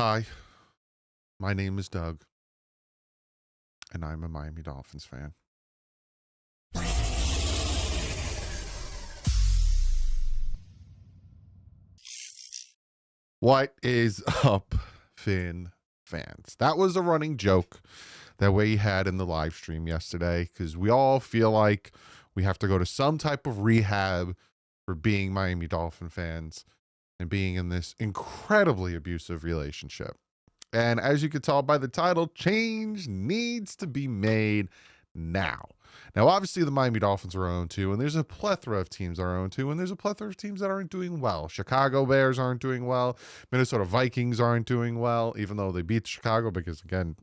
Hi, my name is Doug, and I'm a Miami Dolphins fan. What is up, Finn fans? That was a running joke that we had in the live stream yesterday because we all feel like we have to go to some type of rehab for being Miami Dolphin fans and being in this incredibly abusive relationship. And as you can tell by the title, change needs to be made now. Now, obviously, the Miami Dolphins are 0-2, and there's a plethora of teams that are 0-2, and there's a plethora of teams that aren't doing well. Chicago Bears aren't doing well. Minnesota Vikings aren't doing well, even though they beat Chicago because, again,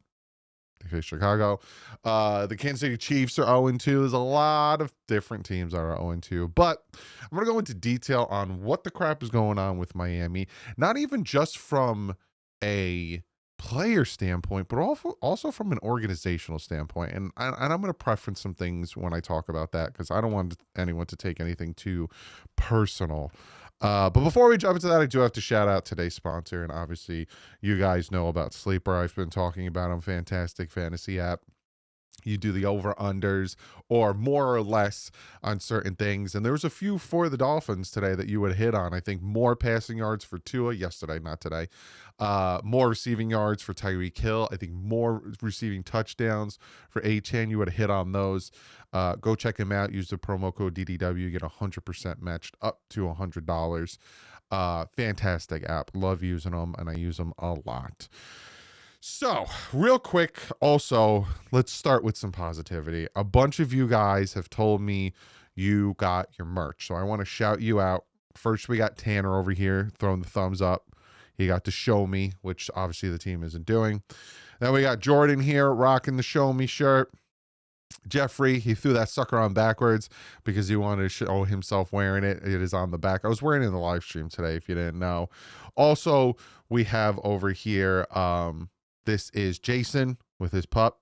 they face Chicago. The Kansas City Chiefs are 0-2. There's a lot of different teams that are 0-2. But I'm going to go into detail on what the crap is going on with Miami, not even just from a player standpoint, but also from an organizational standpoint. And I'm going to preference some things when I talk about that because I don't want anyone to take anything too personal. But before we jump into that, I do have to shout out today's sponsor. And obviously, you guys know about Sleeper. I've been talking about them. Fantastic fantasy app. You do the over-unders or more or less on certain things. And there was a few for the Dolphins today that you would hit on. I think more passing yards for Tua yesterday, not today. More receiving yards for Tyreek Hill. I think more receiving touchdowns for Achane. You would have hit on those. Go check him out. Use the promo code DDW. Get 100% matched up to $100. Fantastic app. Love using them, and I use them a lot. So, real quick, also, let's start with some positivity. A bunch of you guys have told me you got your merch, so I want to shout you out. First, we got Tanner over here throwing the thumbs up. He got to show me, which obviously the team isn't doing. Then we got Jordan here rocking the show me shirt. Jeffrey, he threw that sucker on backwards because he wanted to show himself wearing it. It is on the back. I was wearing it in the live stream today, if you didn't know. Also, we have over here, this is Jason with his pup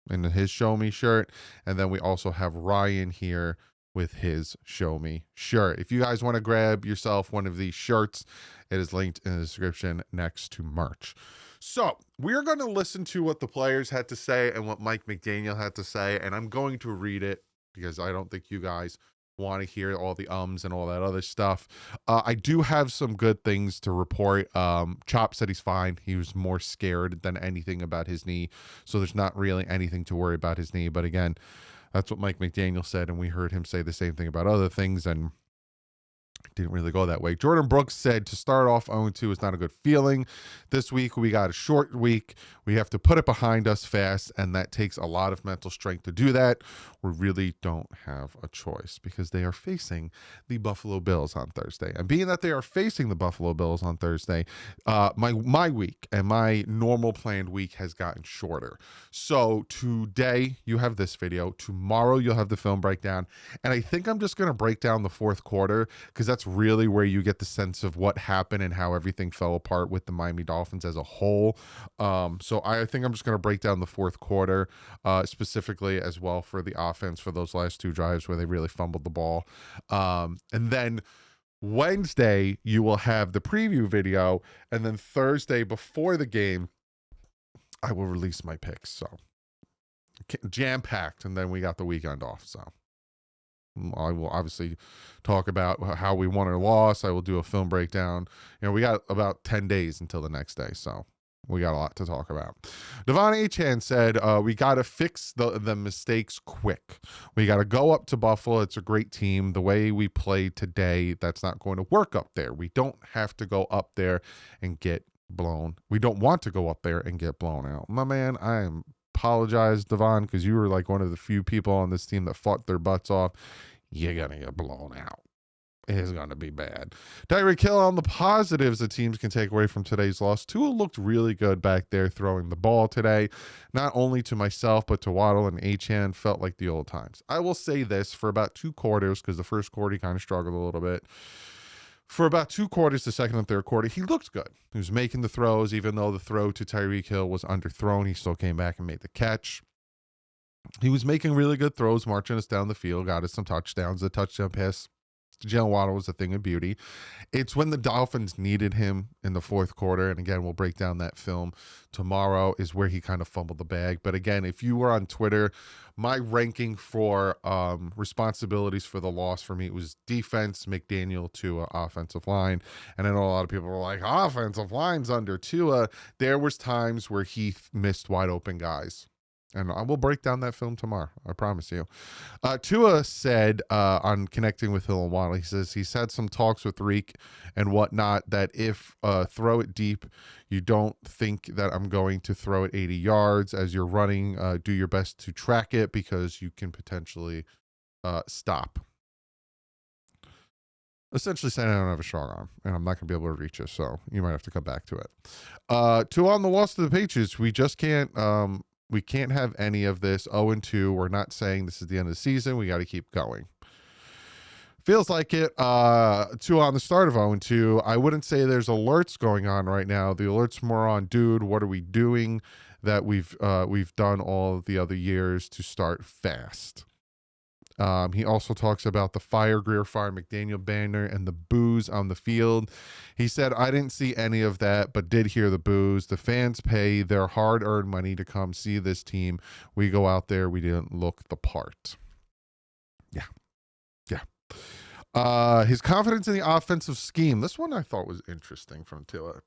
in his show me shirt. And then we also have Ryan here with his show me shirt. If you guys want to grab yourself one of these shirts, it is linked in the description next to merch. So we're going to listen to what the players had to say and what Mike McDaniel had to say. And I'm going to read it because I don't think you guys want to hear all the ums and all that other stuff. I do have some good things to report. Chop said he's fine. He was more scared than anything about his knee. So there's not really anything to worry about his knee. But again, that's what Mike McDaniel said. And we heard him say the same thing about other things. And didn't really go that way. Jordan Brooks said to start off 0-2 is not a good feeling. This week, we got a short week. We have to put it behind us fast, and that takes a lot of mental strength to do that. We really don't have a choice because they are facing the Buffalo Bills on Thursday. And being that they are facing the Buffalo Bills on Thursday, my week and my normal planned week has gotten shorter. So today, you have this video. Tomorrow, you'll have the film breakdown. And I think I'm just going to break down the fourth quarter because that's really where you get the sense of what happened and how everything fell apart with the Miami Dolphins as a whole. So I think I'm just going to break down the fourth quarter, specifically as well for the offense for those last two drives where they really fumbled the ball. And then Wednesday, you will have the preview video. And then Thursday before the game, I will release my picks. So jam-packed. And then we got the weekend off. So I will obviously talk about how we won or lost. I will do a film breakdown. We got about 10 days until the next day, so we got a lot to talk about. Devon Achane said, we got to fix the mistakes quick. We got to go up to Buffalo. It's a great team. The way we played today, that's not going to work up there. We don't have to go up there and get blown. We don't want to go up there and get blown out. My man, I am apologize, Devon, because you were like one of the few people on this team that fought their butts off. You're going to get blown out. It's going to be bad. Tyreek Hill on the positives the teams can take away from today's loss. Tua looked really good back there throwing the ball today. Not only to myself, but to Waddle and Achane. Felt like the old times. I will say this for about two quarters, because the first quarter he kind of struggled a little bit. For about two quarters, the second and third quarter, he looked good. He was making the throws, even though the throw to Tyreek Hill was underthrown. He still came back and made the catch. He was making really good throws, marching us down the field, got us some touchdowns. The touchdown pass Jalen Waddle was a thing of beauty. It's when the Dolphins needed him in the fourth quarter. And again, we'll break down that film tomorrow, is where he kind of fumbled the bag. But again, if you were on Twitter, my ranking for responsibilities for the loss for me, it was defense, McDaniel, Tua, offensive line. And I know a lot of people were like, offensive line's under Tua. There was times where he missed wide open guys. And I will break down that film tomorrow. I promise you. Tua said on connecting with Hill and Waddle, he says he's had some talks with Reek and whatnot that if throw it deep, you don't think that I'm going to throw it 80 yards as you're running. Do your best to track it because you can potentially stop. Essentially saying I don't have a strong arm and I'm not going to be able to reach it, so you might have to come back to it. Tua on the loss to the Patriots. We just can't. We can't have any of this 0-2. We're not saying this is the end of the season. We got to keep going. Feels like it. 2 on the start of 0-2. I wouldn't say there's alerts going on right now. The alert's more on, dude, what are we doing that we've done all the other years to start fast. He also talks about the fire McDaniel banner and the boos on the field. He said, I didn't see any of that, but did hear the boos. The fans pay their hard-earned money to come see this team. We go out there, we didn't look the part. Yeah. His confidence in the offensive scheme. This one I thought was interesting from Tua.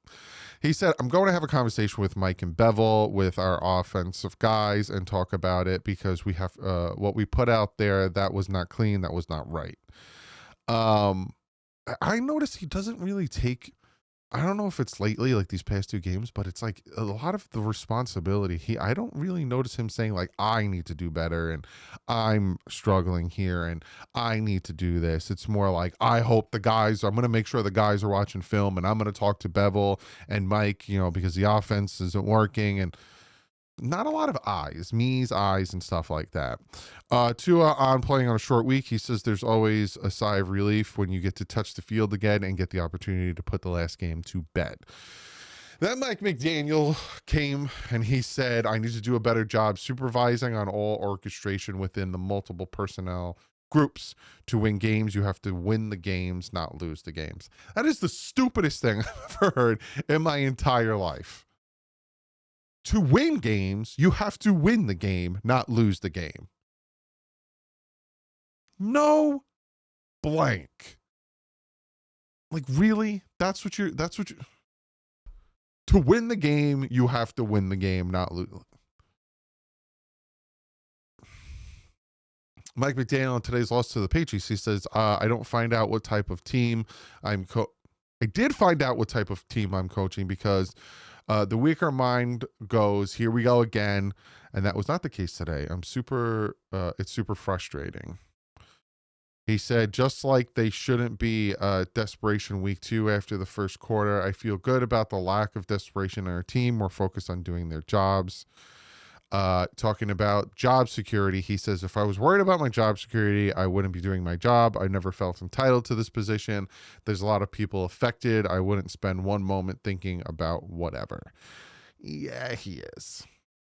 He said, I'm going to have a conversation with Mike and Bevel, with our offensive guys, and talk about it because we have what we put out there, that was not clean, that was not right. I noticed he doesn't really take, I don't know if it's lately, like these past 2 games, but it's like a lot of the responsibility. I don't really notice him saying like, I need to do better and I'm struggling here and I need to do this. It's more like, I'm going to make sure the guys are watching film and I'm going to talk to Bevel and Mike, because the offense isn't working, and not a lot of eyes and stuff like that. Tua on playing on a short week, he says there's always a sigh of relief when you get to touch the field again and get the opportunity to put the last game to bed. Then Mike McDaniel came and he said, I need to do a better job supervising on all orchestration within the multiple personnel groups. To win games, you have to win the games, not lose the games. That is the stupidest thing I've ever heard in my entire life. To win games, you have to win the game, not lose the game. No blank. Like, really? That's what you to win the game, you have to win the game, not lose. Mike McDaniel on today's loss to the Patriots, he says, I don't find out what type of team I did find out what type of team I'm coaching because the weaker mind goes, here we go again. And that was not the case today. It's super frustrating. He said, just like they shouldn't be desperation week 2 after the first quarter, I feel good about the lack of desperation in our team. We're focused on doing their jobs. Talking about job security, he says, if I was worried about my job security, I wouldn't be doing my job. I never felt entitled to this position. There's a lot of people affected. I wouldn't spend one moment thinking about whatever. Yeah, he is.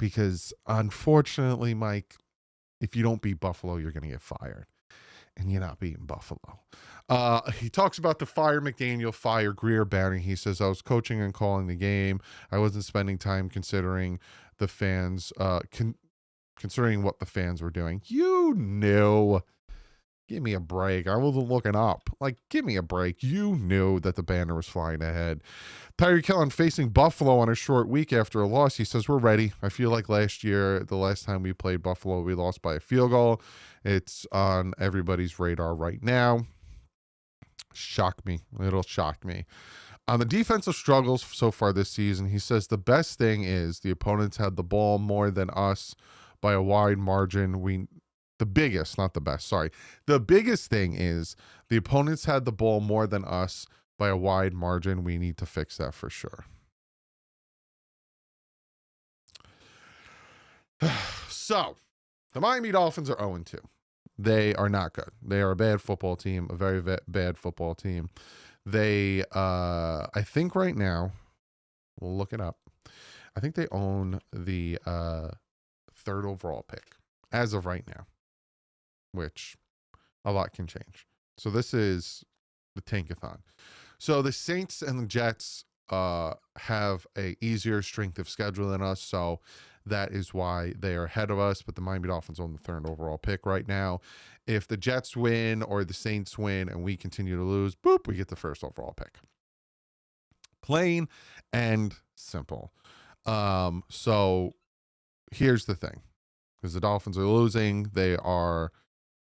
Because unfortunately, Mike, if you don't beat Buffalo, you're going to get fired. And you're not beating Buffalo. He talks about the fire McDaniel, fire Greer banner. He says, I was coaching and calling the game. I wasn't spending time considering the fans, considering what the fans were doing. You knew. Give me a break. I wasn't looking up. Like, give me a break. You knew that the banner was flying ahead. Tyreek Hill on facing Buffalo on a short week after a loss. He says, we're ready. I feel like last year, the last time we played Buffalo, we lost by a field goal. It's on everybody's radar right now. Shock me. It'll shock me. On the defensive struggles so far this season, he says the best thing is the opponents had the ball more than us by a wide margin. The biggest thing is the opponents had the ball more than us by a wide margin. We need to fix that for sure. So, the Miami Dolphins are 0-2. They are not good. They are a bad football team, a very bad football team. They, I think right now, we'll look it up. I think they own the 3rd overall pick as of right now, which a lot can change. So this is the tankathon. So the Saints and the Jets have a easier strength of schedule than us, so that is why they are ahead of us. But the Miami Dolphins own the third overall pick right now. If the Jets win or the Saints win and we continue to lose, boop, we get the first overall pick. Plain and simple. So here's the thing. Because the Dolphins are losing, they are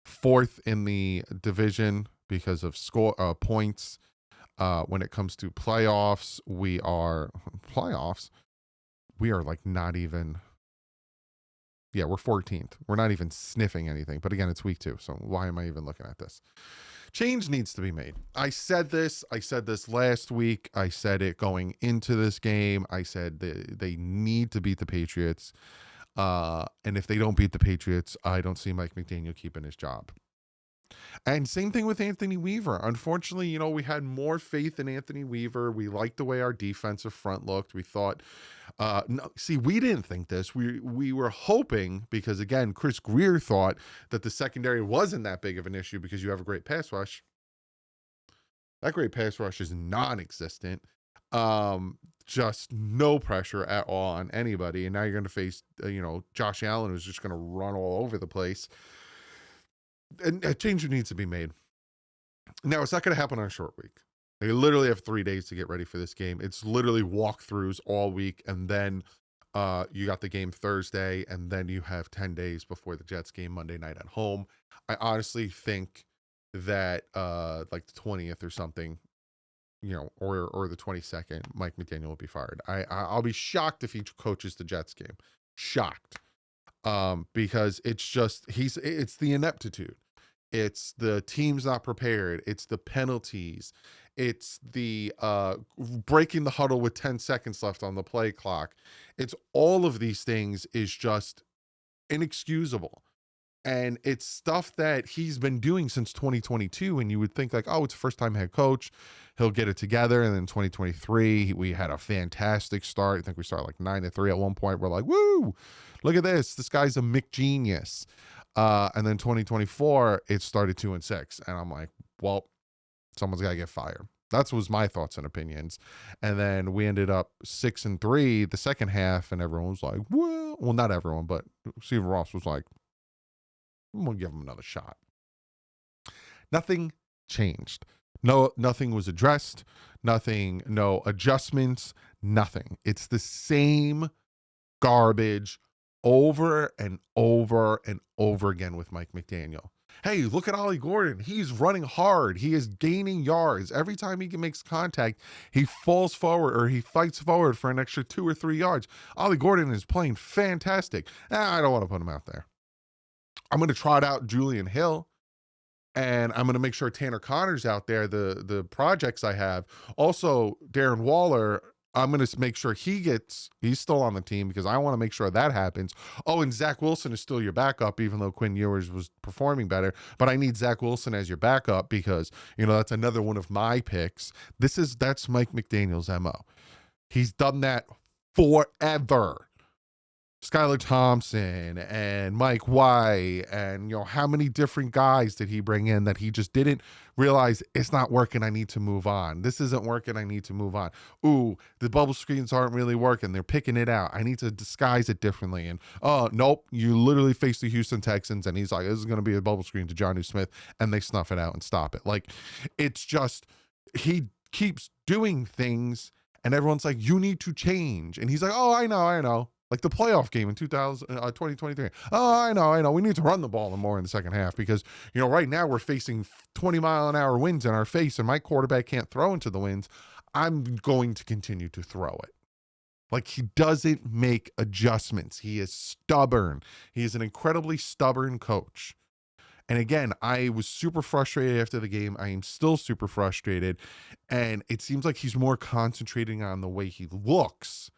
fourth in the division because of points. When it comes to playoffs, we are like not even, we're 14th. We're not even sniffing anything. But again, it's week 2. So why am I even looking at this? Change needs to be made. I said this last week. I said it going into this game. I said they need to beat the Patriots. And if they don't beat the Patriots, I don't see Mike McDaniel keeping his job. And same thing with Anthony Weaver. Unfortunately, we had more faith in Anthony Weaver. We liked the way our defensive front looked. We thought, we didn't think this. We were hoping, because again, Chris Greer thought that the secondary wasn't that big of an issue because you have a great pass rush. That great pass rush is non-existent. Just no pressure at all on anybody. And now you're going to face, Josh Allen, who's just going to run all over the place. And a change needs to be made. Now, it's not going to happen on a short week. They literally have 3 days to get ready for this game. It's literally walkthroughs all week. And then you got the game Thursday. And then you have 10 days before the Jets game Monday night at home. I honestly think that like the 20th or something, or the 22nd, Mike McDaniel will be fired. I'll be shocked if he coaches the Jets game. Shocked. Because it's the ineptitude. It's the team's not prepared. It's the penalties. It's the breaking the huddle with 10 seconds left on the play clock. It's all of these things is just inexcusable. And it's stuff that he's been doing since 2022. And you would think like, oh, it's a first-time head coach. He'll get it together. And then 2023, we had a fantastic start. I think we started like 9-3 at one point. We're like, woo, look at this. This guy's a McGenius. And then 2024, it started 2-6. And I'm like, well, someone's got to get fired. That was my thoughts and opinions. And then we ended up 6-3 the second half. And everyone was like, well, not everyone, but Stephen Ross was like, I'm going to give him another shot. Nothing changed. Nothing was addressed. No adjustments, nothing. It's the same garbage over and over and over again with Mike McDaniel. Hey, look at Ollie Gordon. He's running hard. He is gaining yards. Every time he makes contact, he falls forward or he fights forward for an extra 2 or 3 yards. Ollie Gordon is playing fantastic. I don't want to put him out there. I'm going to trot out Julian Hill, and I'm going to make sure Tanner Connor's out there, the projects I have. Also, Darren Waller, I'm going to make sure he's still on the team because I want to make sure that happens. Oh, and Zach Wilson is still your backup, even though Quinn Ewers was performing better. But I need Zach Wilson as your backup because, that's another one of my picks. That's Mike McDaniel's MO. He's done that forever. Skylar Thompson and Mike White and, how many different guys did he bring in that he just didn't realize it's not working. I need to move on. This isn't working. I need to move on. Ooh, the bubble screens aren't really working. They're picking it out. I need to disguise it differently. And, oh, nope, you literally face the Houston Texans and he's like, this is going to be a bubble screen to Jonnu Smith, and they snuff it out and stop it. Like, it's just, he keeps doing things and everyone's like, you need to change. And he's like, oh, I know. Like the playoff game in 2023. Oh, I know. We need to run the ball more in the second half because, right now we're facing 20-mile-an-hour winds in our face and my quarterback can't throw into the winds. I'm going to continue to throw it. Like, he doesn't make adjustments. He is stubborn. He is an incredibly stubborn coach. And again, I was super frustrated after the game. I am still super frustrated. And it seems like he's more concentrating on the way he looks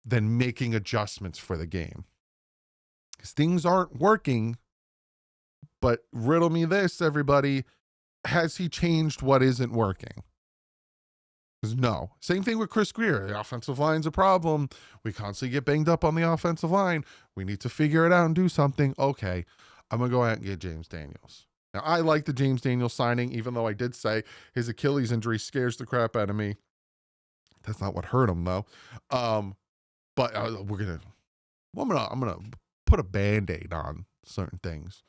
than making adjustments for the game. Because things aren't working. But riddle me this, everybody. Has he changed what isn't working? Because no. Same thing with Chris Greer. The offensive line's a problem. We constantly get banged up on the offensive line. We need to figure it out and do something. Okay, I'm going to go out and get James Daniels. Now, I like the James Daniel signing, even though I did say his Achilles injury scares the crap out of me. That's not what hurt him, though. But I'm gonna put a Band-Aid on certain things.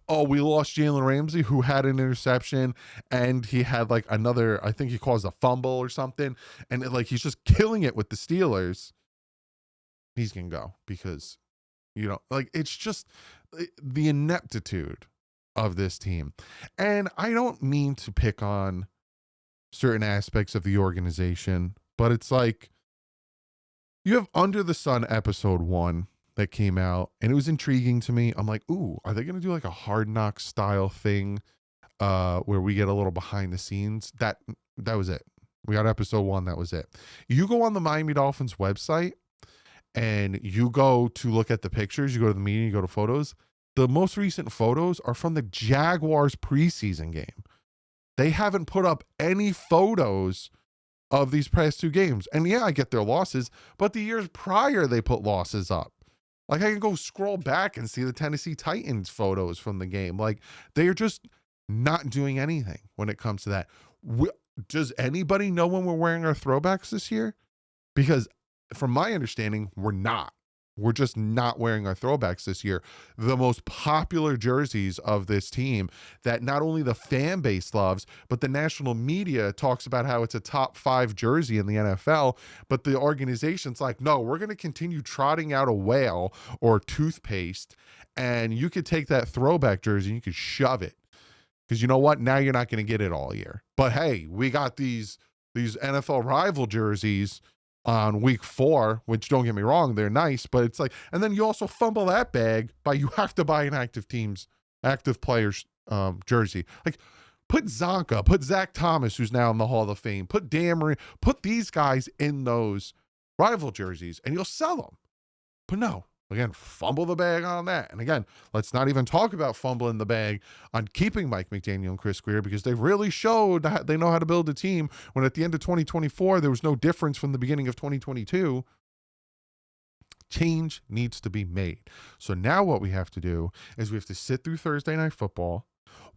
Oh, we lost Jalen Ramsey, who had an interception, and he had like another, I think he caused a fumble or something, and he's just killing it with the Steelers. He's gonna go because, it's just the ineptitude of this team. And I don't mean to pick on certain aspects of the organization, but it's like you have Under the Sun episode 1 that came out, and it was intriguing to me. I'm like, ooh, are they going to do like a Hard Knocks style thing where we get a little behind the scenes? That was it. We got episode 1. That was it. You go on the Miami Dolphins website and you go to look at the pictures. You go to the meeting, you go to photos. The most recent photos are from the Jaguars preseason game. They haven't put up any photos of these past 2 games. And yeah, I get their losses, but the years prior, they put losses up. Like, I can go scroll back and see the Tennessee Titans photos from the game. Like, they are just not doing anything when it comes to that. Does anybody know when we're wearing our throwbacks this year? Because from my understanding, we're not. We're just not wearing our throwbacks this year. The most popular jerseys of this team that not only the fan base loves, but the national media talks about how it's a top 5 jersey in the NFL. But the organization's like, no, we're going to continue trotting out a whale or toothpaste. And you could take that throwback jersey and you could shove it. Because you know what? Now you're not going to get it all year. But hey, we got these NFL rival jerseys on week 4, which, don't get me wrong, they're nice, but it's like, and then you also fumble that bag by you have to buy an active player's jersey. Like, put Zonka, put Zach Thomas, who's now in the Hall of Fame, put Dameron, put these guys in those rival jerseys, and you'll sell them. But no, again, fumble the bag on that. And again, let's not even talk about fumbling the bag on keeping Mike McDaniel and Chris Grier, because they really showed that they know how to build a team when at the end of 2024, there was no difference from the beginning of 2022. Change needs to be made. So now what we have to do is we have to sit through Thursday Night Football,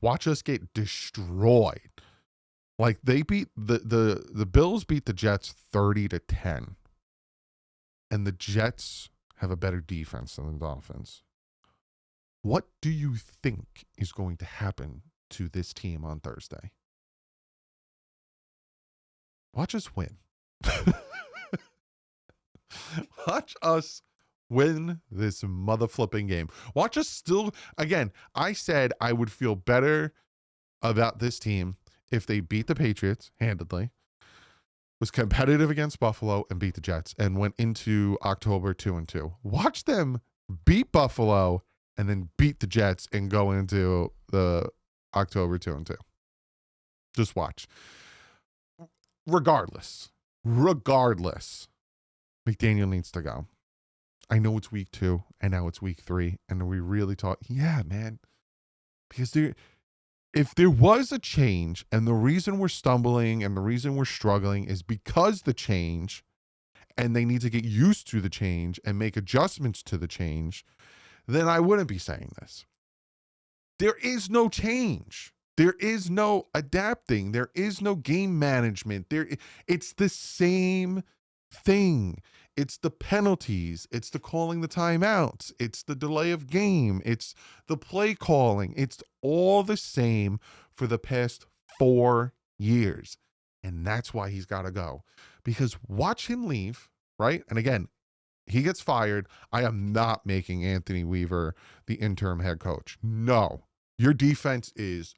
watch us get destroyed. Like, they beat the Bills beat the Jets 30-10. And the Jets have a better defense than the Dolphins. What do you think is going to happen to this team on Thursday? Watch us win. Watch us win this mother flipping game. Watch us still, again, I said I would feel better about this team if they beat the Patriots handedly, was competitive against Buffalo and beat the Jets, and went into October 2-2. Watch them beat Buffalo and then beat the Jets and go into the October 2-2. Just watch. Regardless, McDaniel needs to go. I know it's week 2, and now it's week 3, and we really talk. Yeah, man. Because if there was a change, and the reason we're stumbling and the reason we're struggling is because the change, and they need to get used to the change and make adjustments to the change, then I wouldn't be saying this. There is no change. There is no adapting. There is no game management. It's the same thing. It's the penalties. It's the calling the timeouts. It's the delay of game. It's the play calling. It's all the same for the past 4 years. And that's why he's got to go. Because watch him leave, right? And again, he gets fired. I am not making Anthony Weaver the interim head coach. No. Your defense is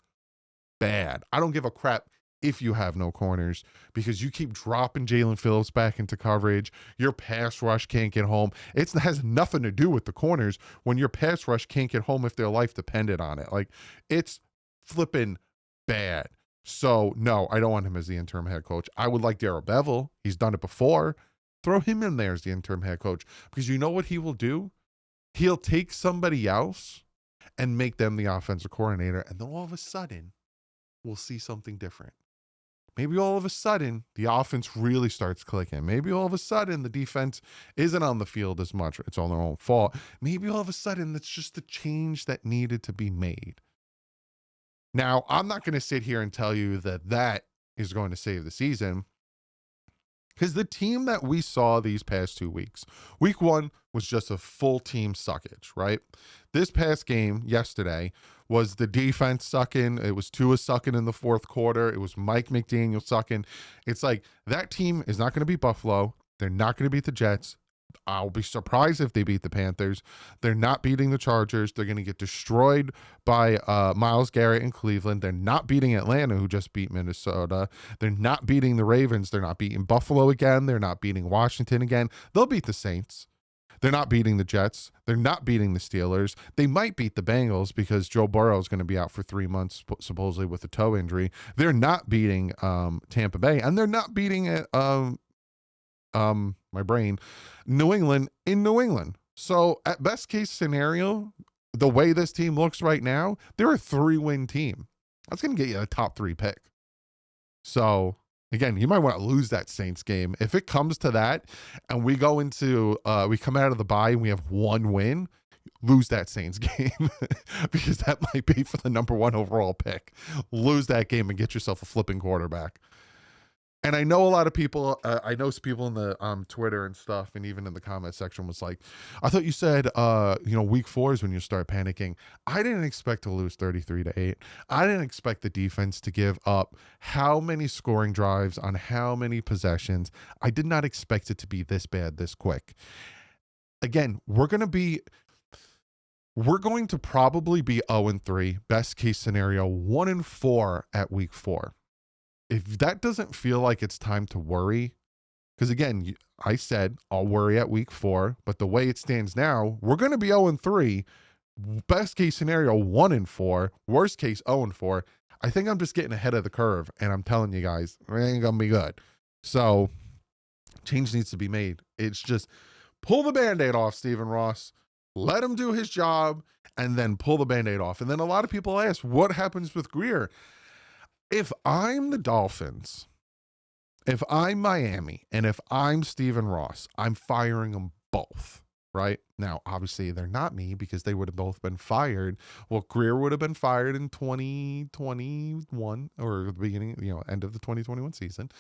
bad. I don't give a crap if you have no corners, because you keep dropping Jalen Phillips back into coverage. Your pass rush can't get home. It has nothing to do with the corners when your pass rush can't get home if their life depended on it. Like, it's flipping bad. So, no, I don't want him as the interim head coach. I would like Darrell Bevel. He's done it before. Throw him in there as the interim head coach, because you know what he will do? He'll take somebody else and make them the offensive coordinator, and then all of a sudden, we'll see something different. Maybe all of a sudden, the offense really starts clicking. Maybe all of a sudden, the defense isn't on the field as much. It's all their own fault. Maybe all of a sudden, it's just the change that needed to be made. Now, I'm not going to sit here and tell you that that is going to save the season, because the team that we saw these past 2 weeks, week 1 was just a full team suckage, right? This past game yesterday was the defense sucking. It was Tua sucking in the fourth quarter. It was Mike McDaniel sucking. It's like that team is not going to beat Buffalo. They're not going to beat the Jets. I'll be surprised if they beat the Panthers. They're not beating the Chargers. They're going to get destroyed by Myles Garrett in Cleveland. They're not beating Atlanta, who just beat Minnesota. They're not beating the Ravens. They're not beating Buffalo again. They're not beating Washington again. They'll beat the Saints. They're not beating the Jets. They're not beating the Steelers. They might beat the Bengals because Joe Burrow is going to be out for 3 months, supposedly with a toe injury. They're not beating Tampa Bay, and they're not beating my brain, New England in New England. So at best case scenario, the way this team looks right now, they're a 3-win team. That's going to get you a top 3 pick. So again, you might want to lose that Saints game. If it comes to that and we go into, we come out of the bye and we have 1 win, lose that Saints game because that might be for the number 1 overall pick. Lose that game and get yourself a flipping quarterback. And I know a lot of people, I know some people in the Twitter and stuff, and even in the comment section was like, I thought you said, week 4 is when you start panicking. I didn't expect to lose 33-8. I didn't expect the defense to give up how many scoring drives on how many possessions. I did not expect it to be this bad, this quick. Again, we're going to probably be 0-3, best case scenario, 1-4 at week 4. If that doesn't feel like it's time to worry, because again, I said I'll worry at week 4, but the way it stands now, we're going to be 0-3, best case scenario 1-4, worst case 0-4. I think I'm just getting ahead of the curve, and I'm telling you guys, it ain't going to be good. So change needs to be made. It's just pull the Band-Aid off, Stephen Ross. Let him do his job, and then pull the Band-Aid off. And then a lot of people ask, what happens with Grier? If I'm the Dolphins, if I'm Miami, and if I'm Stephen Ross, I'm firing them both, right? Now, obviously, they're not me because they would have both been fired. Well, Grier would have been fired in 2021 or the beginning, end of the 2021 season.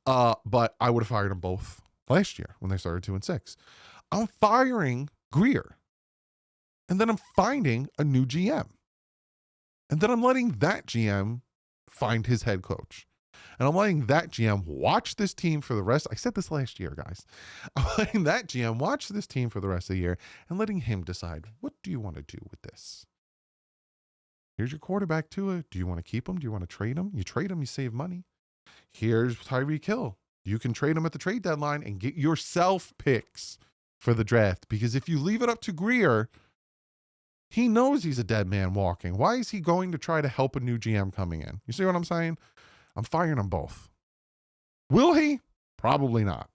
But I would have fired them both last year when they started 2-6. I'm firing Grier. And then I'm finding a new GM. And then I'm letting that GM find his head coach. And I'm letting that GM watch this team for the rest. I said this last year, guys. I'm letting that GM watch this team for the rest of the year and letting him decide, what do you want to do with this? Here's your quarterback, Tua. Do you want to keep him? Do you want to trade him? You trade him, you save money. Here's Tyreek Hill. You can trade him at the trade deadline and get yourself picks for the draft. Because if you leave it up to Grier, he knows he's a dead man walking. Why is he going to try to help a new GM coming in? You see what I'm saying? I'm firing them both. Will he? Probably not.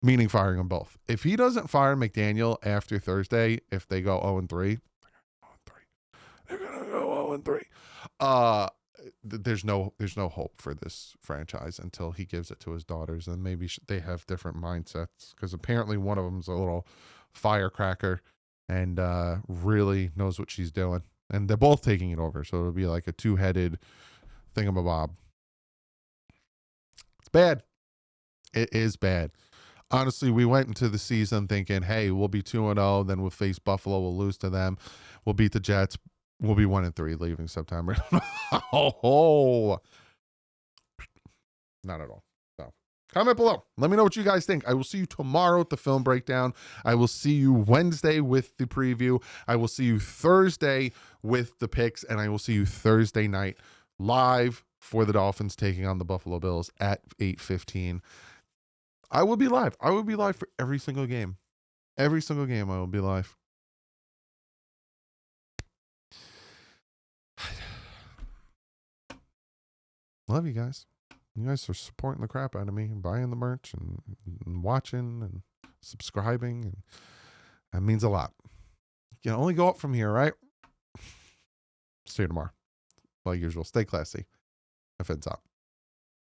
Meaning firing them both. If he doesn't fire McDaniel after Thursday, if they go 0-3, they're gonna go 0-3. There's no hope for this franchise until he gives it to his daughters, and maybe they have different mindsets, because apparently one of them's a little firecracker and really knows what she's doing. And they're both taking it over. So it'll be like a 2-headed thingamabob. It's bad. It is bad. Honestly, we went into the season thinking, hey, we'll be 2-0. Then we'll face Buffalo. We'll lose to them. We'll beat the Jets. We'll be 1-3 leaving September. Oh, not at all. Comment below. Let me know what you guys think. I will see you tomorrow at the film breakdown. I will see you Wednesday with the preview. I will see you Thursday with the picks. And I will see you Thursday night live for the Dolphins taking on the Buffalo Bills at 8:15. I will be live. I will be live for every single game. Every single game I will be live. Love you guys. You guys are supporting the crap out of me and buying the merch and watching and subscribing. And that means a lot. You can only go up from here, right? See you tomorrow. Like usual, stay classy. Offense out.